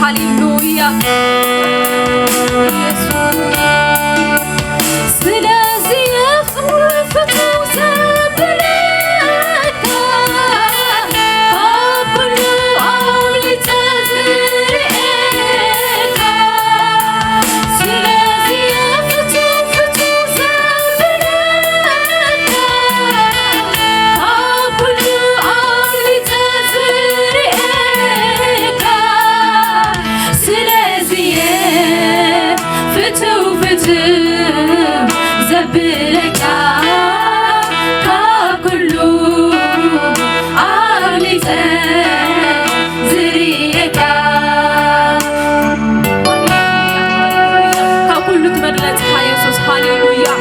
هاليلويا سلازي يفوفت وسبلك قبل عملي تزريك سلازي يفوفت وسبلك قبل عملي تزريك سلازي يفوفت زبلك ككلو عملي تزريك ككلو تمرلتك يا يسوس هاليلويا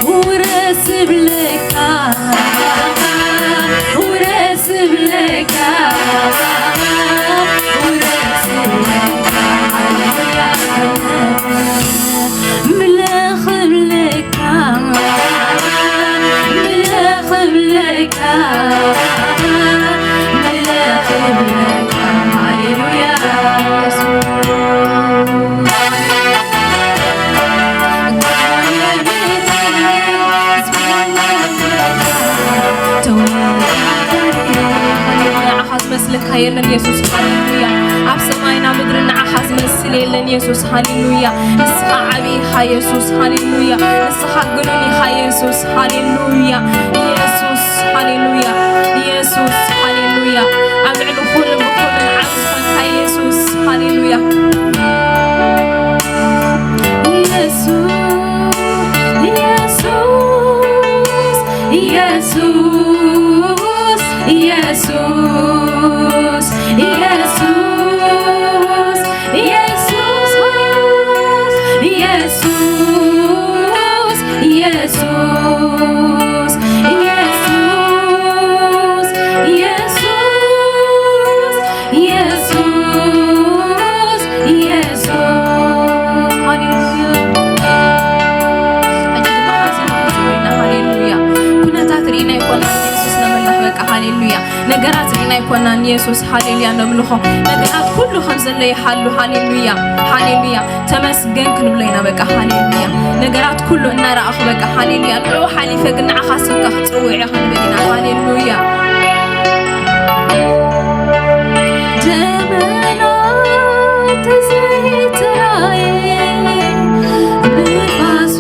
وراسب لك وراسب لك وراسب لك ملاخب لك ملاخب لك ملاخب لك هاليلويا مسلك هيلن يسوس هاليلويا عب سماينا مدرنا عحاز مسل يلن يسوس هاليلويا نسخة عبي خا يسوس هاليلويا نسخة قلوني خا يسوس هاليلويا يسوس هاليلويا يسوس هاليلويا أبعد كل بكل عبس خا يسوس هاليلويا يسوس يسوس يسوس يسوس يسوس يسوس يسوس ነገራት ኢና ይኮናን ኢየሱስ ሃሌሉያ ነምልኾ ነገራት ኩሉ ከም ዘለ ይሓሉ ሃሌሉያ ሃሌሉያ ተመስገን ክንብሎ ኢና በቃ ሃሌሉያ ነገራት ኩሉ እናራእኹ በቃ ሃሌሉያ ንዑ ሓሊፈ ግን ንዓኻ ስምካ ክፅውዕ ክንብል ኢና ሃሌሉያ ዘመናት ዘይትራየ ብፋስ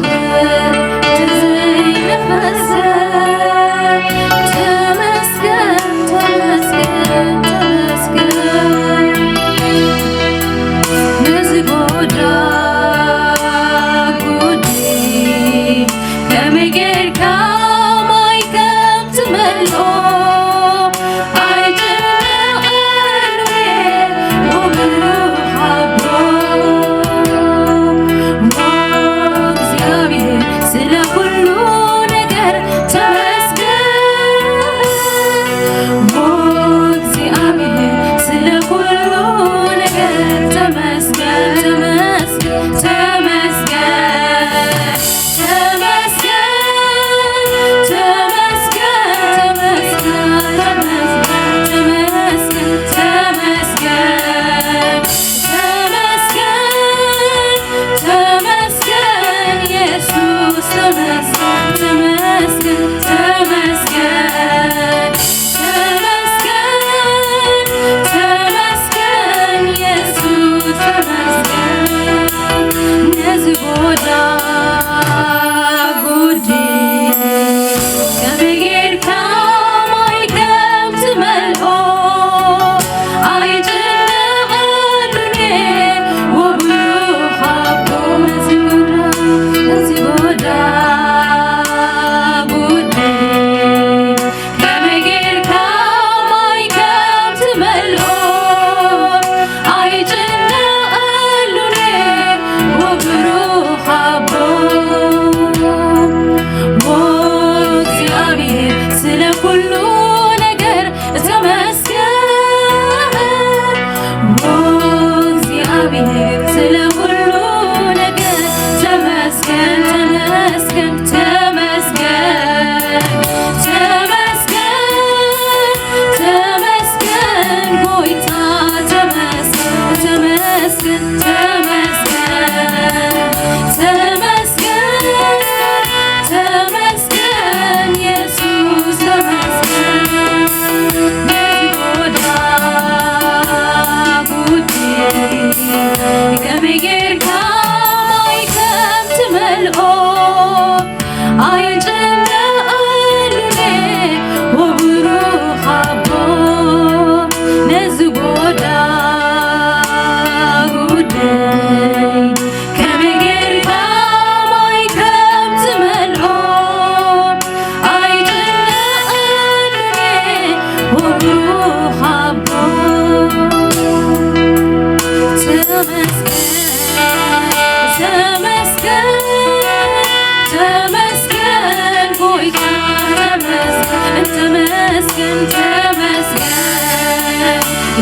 تمسكن تمسكن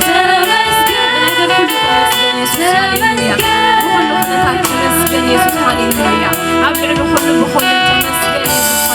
تمسكن بنقدر كل تمسكن يسوع هاليلويا بكل خطتك تمسكن يسوع هاليلويا عبد العلو كل بخوي تمسكن يسوع